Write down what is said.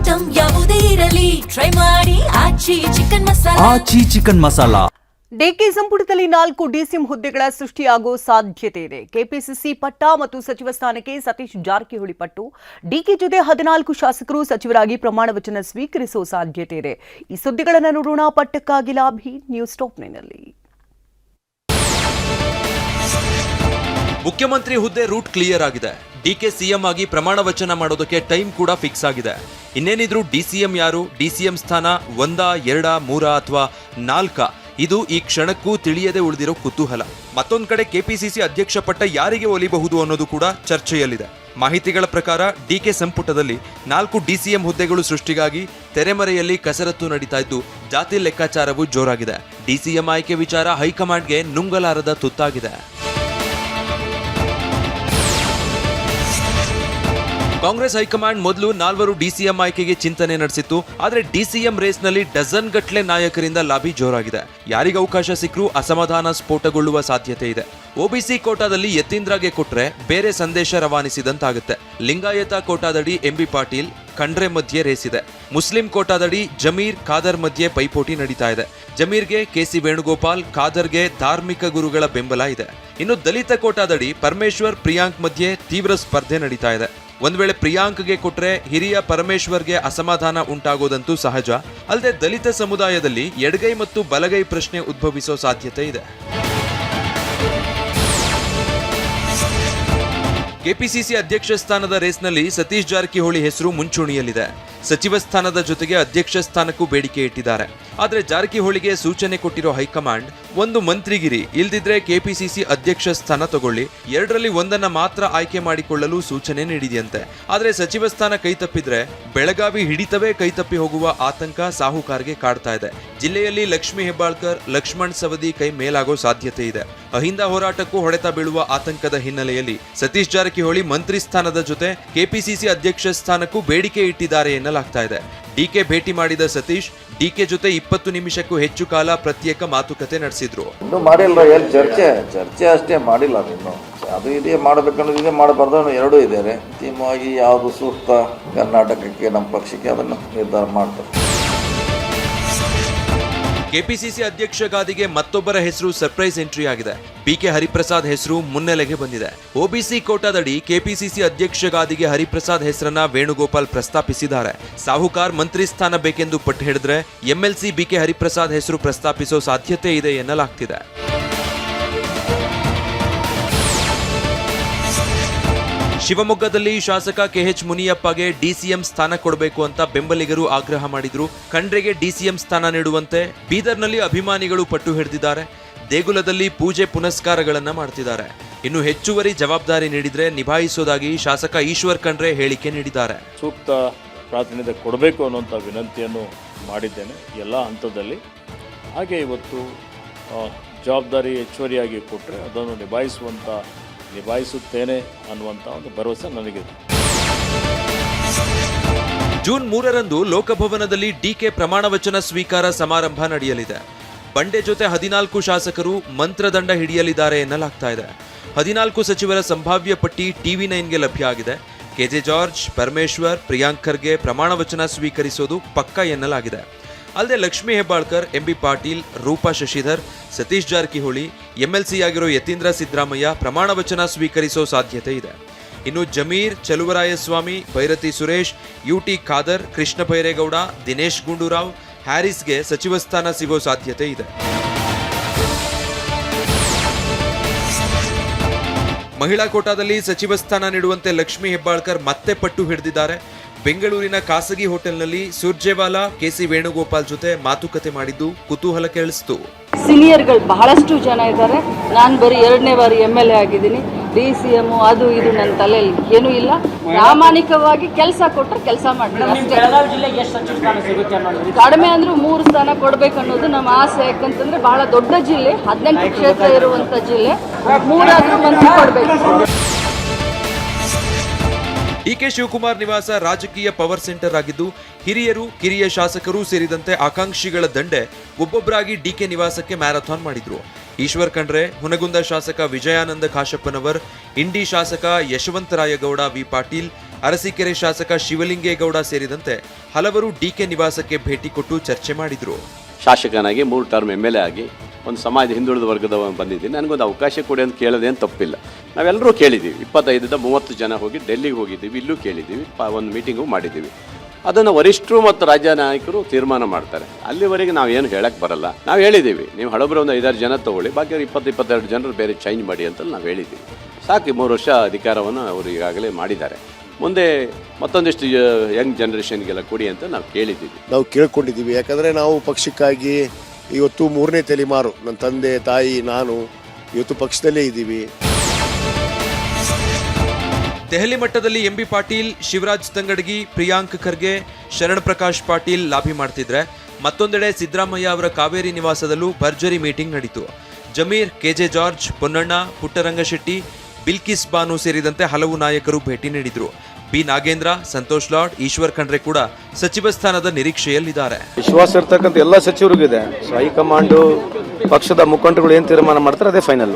Item ಯಾವುದೇ ಇರಲಿ try ಮಾಡಿ ಆಚಿ ಚಿಕನ್ ಮಸಾಲಾ. ಡಿಕೆ ಸಂಪುಟದಲ್ಲಿ 4 ಡಿಸಿಎಂ ಹುದ್ದೆಗಳ ಸೃಷ್ಟಿಯಾಗುವ ಸಾಧ್ಯತೆ ಇದೆ. ಕೆಪಿಸಿಸಿ ಪಟ್ಟ ಮತ್ತು ಸಚಿವ ಸ್ಥಾನಕ್ಕೆ ಸತೀಶ್ ಜಾರಕಿಹೊಳಿ ಪಟ್ಟು, ಡಿಕೆ ಜೊತೆ 14 ಶಾಸಕರು ಸಚಿವರಾಗಿ ಪ್ರಮಾಣ ವಚನ ಸ್ವೀಕರಿಸುವ ಸಾಧ್ಯತೆ ಇದೆ. ಈ ಸುದ್ದಿಗಳನ್ನು ನೋಡೋಣ. ಪಟ್ಟಕ್ಕಾಗಿ ಲಾಭಿ ನ್ಯೂಸ್ ಟಾಪ್ 9ನಲ್ಲಿ. ಮುಖ್ಯಮಂತ್ರಿ ಹುದ್ದೆ ರೂಟ್ ಕ್ಲಿಯರ್ ಆಗಿದೆ. ಡಿಕೆ ಸಿಎಂ ಆಗಿ ಪ್ರಮಾಣ ವಚನ ಮಾಡೋದಕ್ಕೆ ಟೈಮ್ ಕೂಡ ಫಿಕ್ಸ್ ಆಗಿದೆ. ಇನ್ನೇನಿದ್ರು ಡಿಸಿಎಂ ಯಾರು, ಡಿಸಿಎಂ ಸ್ಥಾನ 1, 2, 3 ಅಥವಾ 4 ಇದು ಈ ಕ್ಷಣಕ್ಕೂ ತಿಳಿಯದೆ ಉಳಿದಿರೋ ಕುತೂಹಲ. ಮತ್ತೊಂದು ಕಡೆ ಕೆಪಿಸಿಸಿ ಅಧ್ಯಕ್ಷ ಪಟ್ಟ ಯಾರಿಗೆ ಒಲಿಬಹುದು ಅನ್ನೋದು ಕೂಡ ಚರ್ಚೆಯಲ್ಲಿದೆ. ಮಾಹಿತಿಗಳ ಪ್ರಕಾರ ಡಿಕೆ ಸಂಪುಟದಲ್ಲಿ 4 ಡಿಸಿಎಂ ಹುದ್ದೆಗಳು ಸೃಷ್ಟಿಗಾಗಿ ತೆರೆಮರೆಯಲ್ಲಿ ಕಸರತ್ತು ನಡೀತಾ ಇದ್ದು, ಜಾತಿ ಲೆಕ್ಕಾಚಾರವೂ ಜೋರಾಗಿದೆ. ಡಿಸಿಎಂ ಆಯ್ಕೆ ವಿಚಾರ ಹೈಕಮಾಂಡ್ಗೆ ನುಂಗಲಾರದ ತುತ್ತಾಗಿದೆ. ಕಾಂಗ್ರೆಸ್ ಹೈಕಮಾಂಡ್ ಮೊದಲು 4 ಡಿಸಿಎಂ ಆಯ್ಕೆಗೆ ಚಿಂತನೆ ನಡೆಸಿತ್ತು. ಆದರೆ ಡಿಸಿಎಂ ರೇಸ್ನಲ್ಲಿ ಡಜನ್ ಗಟ್ಲೆ ನಾಯಕರಿಂದ ಲಾಬಿ ಜೋರಾಗಿದೆ. ಯಾರಿಗೆ ಅವಕಾಶ ಸಿಕ್ಕರೂ ಅಸಮಾಧಾನ ಸ್ಫೋಟಗೊಳ್ಳುವ ಸಾಧ್ಯತೆ ಇದೆ. ಒಬಿಸಿ ಕೋಟಾದಲ್ಲಿ ಯತೀಂದ್ರಗೆ ಕೊಟ್ರೆ ಬೇರೆ ಸಂದೇಶ ರವಾನಿಸಿದಂತಾಗುತ್ತೆ. ಲಿಂಗಾಯತ ಕೋಟಾದಡಿ ಎಂಬಿ ಪಾಟೀಲ್, ಖಂಡ್ರೆ ಮಧ್ಯೆ ರೇಸಿದೆ. ಮುಸ್ಲಿಂ ಕೋಟಾದಡಿ ಜಮೀರ್, ಖಾದರ್ ಮಧ್ಯೆ ಪೈಪೋಟಿ ನಡೀತಾ ಇದೆ. ಜಮೀರ್ಗೆ ಕೆಸಿ ವೇಣುಗೋಪಾಲ್, ಖಾದರ್ಗೆ ಧಾರ್ಮಿಕ ಗುರುಗಳ ಬೆಂಬಲ ಇದೆ. ಇನ್ನು ದಲಿತ ಕೋಟಾದಡಿ ಪರಮೇಶ್ವರ್, ಪ್ರಿಯಾಂಕ್ ಮಧ್ಯೆ ತೀವ್ರ ಸ್ಪರ್ಧೆ ನಡೀತಾ ಇದೆ. ಒಂದ್ ವೇಳೆ ಪ್ರಿಯಾಂಕ್ಗೆ ಕೊಟ್ರೆ ಹಿರಿಯ ಪರಮೇಶ್ವರ್ಗೆ ಅಸಮಾಧಾನ ಉಂಟಾಗೋದಂತೂ ಸಹಜ. ಅಲ್ಲದೆ ದಲಿತ ಸಮುದಾಯದಲ್ಲಿ ಎಡಗೈ ಮತ್ತು ಬಲಗೈ ಪ್ರಶ್ನೆ ಉದ್ಭವಿಸೋ ಸಾಧ್ಯತೆ ಇದೆ. ಕೆಪಿಸಿಸಿ ಅಧ್ಯಕ್ಷ ಸ್ಥಾನದ ರೇಸ್ನಲ್ಲಿ ಸತೀಶ್ ಜಾರಕಿಹೊಳಿ ಹೆಸರು ಮುಂಚೂಣಿಯಲ್ಲಿದೆ. ಸಚಿವ ಸ್ಥಾನದ ಜೊತೆಗೆ ಅಧ್ಯಕ್ಷ ಸ್ಥಾನಕ್ಕೂ ಬೇಡಿಕೆ ಇಟ್ಟಿದ್ದಾರೆ. ಆದರೆ ಜಾರಕಿಹೊಳಿಗೆ ಸೂಚನೆ ಕೊಟ್ಟಿರೋ ಹೈಕಮಾಂಡ್, ಒಂದು ಮಂತ್ರಿಗಿರಿ, ಇಲ್ದಿದ್ರೆ ಕೆಪಿಸಿಸಿ ಅಧ್ಯಕ್ಷ ಸ್ಥಾನ ತಗೊಳ್ಳಿ, 2ರಲ್ಲಿ 1 ಮಾತ್ರ ಆಯ್ಕೆ ಮಾಡಿಕೊಳ್ಳಲು ಸೂಚನೆ ನೀಡಿದೆಯಂತೆ. ಆದರೆ ಸಚಿವ ಸ್ಥಾನ ಕೈತಪ್ಪಿದ್ರೆ ಬೆಳಗಾವಿ ಹಿಡಿತವೇ ಕೈತಪ್ಪಿ ಹೋಗುವ ಆತಂಕ ಸಾಹುಕಾರ್ಗೆ ಕಾಡ್ತಾ ಇದೆ. ಜಿಲ್ಲೆಯಲ್ಲಿ ಲಕ್ಷ್ಮೀ ಹೆಬ್ಬಾಳ್ಕರ್, ಲಕ್ಷ್ಮಣ್ ಸವದಿ ಕೈ ಮೇಲಾಗೋ ಸಾಧ್ಯತೆ ಇದೆ. ಅಹಿಂದ ಹೋರಾಟಕ್ಕೂ ಹೊಡೆತ ಬೀಳುವ ಆತಂಕದ ಹಿನ್ನೆಲೆಯಲ್ಲಿ ಸತೀಶ್ ಜಾರಕಿಹೊಳಿ ಮಂತ್ರಿ ಸ್ಥಾನದ ಜೊತೆ ಕೆಪಿಸಿಸಿ ಅಧ್ಯಕ್ಷ ಸ್ಥಾನಕ್ಕೂ ಬೇಡಿಕೆ ಇಟ್ಟಿದ್ದಾರೆ ಎನ್ನಲಾಗ್ತಾ ಇದೆ. ಡಿಕೆ ಭೇಟಿ ಮಾಡಿದ ಸತೀಶ್ ಡಿಕೆ ಜೊತೆ 20 ನಿಮಿಷಕ್ಕೂ ಹೆಚ್ಚು ಕಾಲ ಪ್ರತ್ಯೇಕ ಮಾತುಕತೆ ನಡೆಸಿದ್ರು. ಇನ್ನೂ ಮಾಡಿಲ್ಲ, ಎಲ್ಲಿ ಚರ್ಚೆ ಅಷ್ಟೇ ಮಾಡಿಲ್ಲ. ಇನ್ನು ಅದು ಇದೇ ಮಾಡಬೇಕನ್ನೋದಿದೆ, ಮಾಡಬಾರ್ದು ಎರಡೂ ಇದ್ದಾರೆ. ಅಂತಿಮವಾಗಿ ಯಾವುದು ಸೂಕ್ತ ಕರ್ನಾಟಕಕ್ಕೆ, ನಮ್ಮ ಪಕ್ಷಕ್ಕೆ, ಅದನ್ನು ನಿರ್ಧಾರ ಮಾಡ್ತಾರೆ. ಕೆಪಿಸಿಸಿ ಅಧ್ಯಕ್ಷ ಗಾದಿಗೆ ಮತ್ತೊಬ್ಬರ ಹೆಸರು ಸರ್ಪ್ರೈಸ್ ಎಂಟ್ರಿ ಆಗಿದೆ. ಬಿಕೆ ಹರಿಪ್ರಸಾದ್ ಹೆಸರು ಮುನ್ನೆಲೆಗೆ ಬಂದಿದೆ. ಒಬಿಸಿ ಕೋಟಾದಡಿ ಕೆಪಿಸಿಸಿ ಅಧ್ಯಕ್ಷ ಗಾದಿಗೆ ಹರಿಪ್ರಸಾದ್ ಹೆಸರನ್ನ ವೇಣುಗೋಪಾಲ್ ಪ್ರಸ್ತಾಪಿಸಿದ್ದಾರೆ. ಸಾಹುಕಾರ್ ಮಂತ್ರಿ ಸ್ಥಾನ ಬೇಕೆಂದು ಪಟ್ಟು ಹಿಡಿದ್ರೆ ಎಂಎಲ್ಸಿ ಬಿಕೆ ಹರಿಪ್ರಸಾದ್ ಹೆಸರು ಪ್ರಸ್ತಾಪಿಸೋ ಸಾಧ್ಯತೆ ಇದೆ ಎನ್ನಲಾಗ್ತಿದೆ. ಶಿವಮೊಗ್ಗದಲ್ಲಿ ಶಾಸಕ ಕೆಎಚ್ ಮುನಿಯಪ್ಪಗೆ ಡಿಸಿಎಂ ಸ್ಥಾನ ಕೊಡಬೇಕು ಅಂತ ಬೆಂಬಲಿಗರು ಆಗ್ರಹ ಮಾಡಿದ್ರು. ಖಂಡ್ರೆಗೆ ಡಿಸಿಎಂ ಸ್ಥಾನ ನೀಡುವಂತೆ ಬೀದರ್ನಲ್ಲಿ ಅಭಿಮಾನಿಗಳು ಪಟ್ಟು ಹಿಡಿದಿದ್ದಾರೆ. ದೇಗುಲದಲ್ಲಿ ಪೂಜೆ ಪುನಸ್ಕಾರಗಳನ್ನ ಮಾಡ್ತಿದ್ದಾರೆ. ಇನ್ನು ಹೆಚ್ಚುವರಿ ಜವಾಬ್ದಾರಿ ನೀಡಿದ್ರೆ ನಿಭಾಯಿಸೋದಾಗಿ ಶಾಸಕ ಈಶ್ವರ್ ಖಂಡ್ರೆ ಹೇಳಿಕೆ ನೀಡಿದ್ದಾರೆ. ಸೂಕ್ತ ಪ್ರಾತಿನಿಧ್ಯ ಕೊಡಬೇಕು ಅನ್ನುವಂಥ ವಿನಂತಿಯನ್ನು ಮಾಡಿದ್ದೇನೆ ಎಲ್ಲ ಹಂತದಲ್ಲಿ. ಹಾಗೆ ಇವತ್ತು ಜವಾಬ್ದಾರಿ ಹೆಚ್ಚುವರಿಯಾಗಿ ಕೊಟ್ಟರೆ ಅದನ್ನು ನಿಭಾಯಿಸುತ್ತೇನೆ ಅನ್ನುವಂಥ ಒಂದು ಭರವಸೆ ನನಗಿದೆ. ಜೂನ್ 3ರಂದು ಲೋಕಭವನದಲ್ಲಿ ಡಿಕೆ ಪ್ರಮಾಣ ವಚನ ಸ್ವೀಕಾರ ಸಮಾರಂಭ ನಡೆಯಲಿದೆ. ಬಂಡೆ ಜೊತೆ 14 ಶಾಸಕರು ಮಂತ್ರದಂಡ ಹಿಡಿಯಲಿದ್ದಾರೆ ಎನ್ನಲಾಗ್ತಾ ಇದೆ. 14 ಸಚಿವರ ಸಂಭಾವ್ಯ ಪಟ್ಟಿ ಟಿವಿ9ಗೆ ಲಭ್ಯ ಆಗಿದೆ. ಕೆಜೆ ಜಾರ್ಜ್, ಪರಮೇಶ್ವರ್, ಪ್ರಿಯಾಂಕ್ ಖರ್ಗೆ ಪ್ರಮಾಣ ವಚನ ಸ್ವೀಕರಿಸೋದು ಪಕ್ಕಾ ಎನ್ನಲಾಗಿದೆ. ಅಲ್ಲದೆ ಲಕ್ಷ್ಮೀ ಹೆಬ್ಬಾಳ್ಕರ್, ಎಂಬಿ ಪಾಟೀಲ್, ರೂಪಾ ಶಶಿಧರ್, ಸತೀಶ್ ಜಾರಕಿಹೊಳಿ, ಎಂಎಲ್ಸಿ ಆಗಿರೋ ಯತೀಂದ್ರ ಸಿದ್ದರಾಮಯ್ಯ ಪ್ರಮಾಣ ವಚನ ಸ್ವೀಕರಿಸೋ ಸಾಧ್ಯತೆ ಇದೆ. ಇನ್ನು ಜಮೀರ್, ಚಲುವರಾಯಸ್ವಾಮಿ, ಭೈರತಿ ಸುರೇಶ್, ಯುಟಿ ಖಾದರ್, ಕೃಷ್ಣ ಬೈರೇಗೌಡ, ದಿನೇಶ್ ಗುಂಡೂರಾವ್, ಹ್ಯಾರಿಸ್ಗೆ ಸಚಿವ ಸ್ಥಾನ ಸಿಗೋ ಸಾಧ್ಯತೆ ಇದೆ. ಮಹಿಳಾ ಕೋಟಾದಲ್ಲಿ ಸಚಿವ ಸ್ಥಾನ ನೀಡುವಂತೆ ಲಕ್ಷ್ಮೀ ಹೆಬ್ಬಾಳ್ಕರ್ ಮತ್ತೆ ಪಟ್ಟು ಹಿಡಿದಿದ್ದಾರೆ. ಬೆಂಗಳೂರಿನ ಖಾಸಗಿ ಹೋಟೆಲ್ನಲ್ಲಿ ಸುರ್ಜೇವಾಲಾ, ಕೆಸಿ ವೇಣುಗೋಪಾಲ್ ಜೊತೆ ಮಾತುಕತೆ ಮಾಡಿದ್ದು ಕುತೂಹಲ ಕೇಳಿಸಿತು. ಸೀನಿಯರ್ಗಳು ಬಹಳಷ್ಟು ಜನ ಇದ್ದಾರೆ. ನಾನು ಬರೀ 2ನೇ ಬಾರಿ MLA ಆಗಿದ್ದೀನಿ. DCM ಅದು ಇದು ನನ್ನ ತಲೆಯಲ್ಲಿ ಏನೂ ಇಲ್ಲ. ಪ್ರಾಮಾಣಿಕವಾಗಿ ಕೆಲಸ ಕೊಟ್ಟರೆ ಕೆಲಸ ಮಾಡ್ತೀನಿ ಅಷ್ಟೇ. ಕಡಿಮೆ ಅಂದ್ರೂ 3 ಸ್ಥಾನ ಕೊಡಬೇಕು ಅನ್ನೋದು ನಮ್ಮ ಆಸೆ. ಯಾಕಂತಂದ್ರೆ ಬಹಳ ದೊಡ್ಡ ಜಿಲ್ಲೆ, 18 ಕ್ಷೇತ್ರ ಇರುವಂಥ ಜಿಲ್ಲೆ, 3 ಮಂದಿ ಕೊಡಬೇಕು. ಡಿಕೆ ಶಿವಕುಮಾರ್ ನಿವಾಸ ರಾಜಕೀಯ ಪವರ್ ಸೆಂಟರ್ ಆಗಿದ್ದು ಹಿರಿಯರು, ಕಿರಿಯ ಶಾಸಕರು ಸೇರಿದಂತೆ ಆಕಾಂಕ್ಷಿಗಳ ದಂಡೆ ಒಬ್ಬೊಬ್ಬರಾಗಿ ಡಿಕೆ ನಿವಾಸಕ್ಕೆ ಮ್ಯಾರಥಾನ್ ಮಾಡಿದ್ರು. ಈಶ್ವರ್ ಖಂಡ್ರೆ, ಹುನಗುಂದ ಶಾಸಕ ವಿಜಯಾನಂದ ಕಾಶಪ್ಪನವರ್, ಇಂಡಿ ಶಾಸಕ ಯಶವಂತರಾಯಗೌಡ ವಿ ಪಾಟೀಲ್, ಅರಸೀಕೆರೆ ಶಾಸಕ ಶಿವಲಿಂಗೇಗೌಡ ಸೇರಿದಂತೆ ಹಲವರು ಡಿಕೆ ನಿವಾಸಕ್ಕೆ ಭೇಟಿ ಕೊಟ್ಟು ಚರ್ಚೆ ಮಾಡಿದ್ರು. ಶಾಸಕನಾಗಿ 3 ಟರ್ಮ್ MLA ಆಗಿ ಒಂದು ಸಮಾಜ ಹಿಂದುಳಿದ ವರ್ಗದ ಬಂದಿದ್ದೀನಿ, ನನಗೊಂದು ಅವಕಾಶ ಕೊಡಿ ಅಂತ ಕೇಳೋದೇನು ತಪ್ಪಿಲ್ಲ. ನಾವೆಲ್ಲರೂ ಕೇಳಿದ್ದೀವಿ, 25-30 ಜನ ಹೋಗಿ ಡೆಲ್ಲಿಗೆ ಹೋಗಿದ್ದೀವಿ, ಇಲ್ಲೂ ಕೇಳಿದ್ದೀವಿ, ಒಂದು ಮೀಟಿಂಗು ಮಾಡಿದ್ದೀವಿ. ಅದನ್ನು ವರಿಷ್ಠರು ಮತ್ತು ರಾಜ್ಯ ನಾಯಕರು ತೀರ್ಮಾನ ಮಾಡ್ತಾರೆ. ಅಲ್ಲಿವರೆಗೆ ನಾವು ಏನು ಹೇಳಕ್ಕೆ ಬರಲ್ಲ. ನಾವು ಹೇಳಿದ್ದೀವಿ, ನೀವು ಹಳಬರು ಒಂದು 5-6 ಜನ ತೊಗೊಳ್ಳಿ, ಬಾಕಿ 20-22 ಜನರು ಬೇರೆ ಚೇಂಜ್ ಮಾಡಿ ಅಂತ ನಾವು ಹೇಳಿದ್ದೀವಿ. ಸಾಕು, 3 ವರ್ಷ ಅಧಿಕಾರವನ್ನು ಅವರು ಈಗಾಗಲೇ ಮಾಡಿದ್ದಾರೆ. ಮುಂದೆ ಮತ್ತೊಂದಿಷ್ಟು ಯಂಗ್ ಜನರೇಷನ್ಗೆಲ್ಲ ಕೊಡಿ ಅಂತ ನಾವು ಕೇಳಿದ್ದೀವಿ. ನಾವು ಕೇಳ್ಕೊಂಡಿದ್ದೀವಿ. ಯಾಕಂದರೆ ನಾವು ಪಕ್ಷಕ್ಕಾಗಿ ಇವತ್ತು 3ನೇ ತಲೆಮಾರು, ನನ್ನ ತಂದೆ ತಾಯಿ ನಾನು ಇವತ್ತು ಪಕ್ಷದಲ್ಲೇ ಇದ್ದೀವಿ. ದೆಹಲಿ ಮಟ್ಟದಲ್ಲಿ MB ಪಾಟೀಲ್, ಶಿವರಾಜ್ ತಂಗಡಗಿ, ಪ್ರಿಯಾಂಕ್ ಖರ್ಗೆ, ಶರಣ್ ಪ್ರಕಾಶ್ ಪಾಟೀಲ್ ಲಾಬಿ ಮಾಡ್ತಿದ್ರೆ, ಮತ್ತೊಂದೆಡೆ ಸಿದ್ದರಾಮಯ್ಯ ಅವರ ಕಾವೇರಿ ನಿವಾಸದಲ್ಲೂ ಭರ್ಜರಿ ಮೀಟಿಂಗ್ ನಡೀತು. ಜಮೀರ್, KJ ಜಾರ್ಜ್, ಪೊನ್ನಣ್ಣ, ಪುಟ್ಟರಂಗಶೆಟ್ಟಿ, ಬಿಲ್ಕಿಸ್ ಬಾನು ಸೇರಿದಂತೆ ಹಲವು ನಾಯಕರು ಭೇಟಿ ನೀಡಿದ್ರು. ಬಿ ನಾಗೇಂದ್ರ, ಸಂತೋಷ್ ಲಾಡ್, ಈಶ್ವರ್ ಖಂಡ್ರೆ ಕೂಡ ಸಚಿವ ಸ್ಥಾನದ ನಿರೀಕ್ಷೆಯಲ್ಲಿದ್ದಾರೆ. ವಿಶ್ವಾಸ ಇರ್ತಕ್ಕಂಥ ಎಲ್ಲ ಸಚಿವರಿಗಿದೆ. ಹೈಕಮಾಂಡು, ಪಕ್ಷದ ಮುಖಂಡರುಗಳು ಏನು ತೀರ್ಮಾನ ಮಾಡ್ತಾರೆ ಅದೇ ಫೈನಲ್.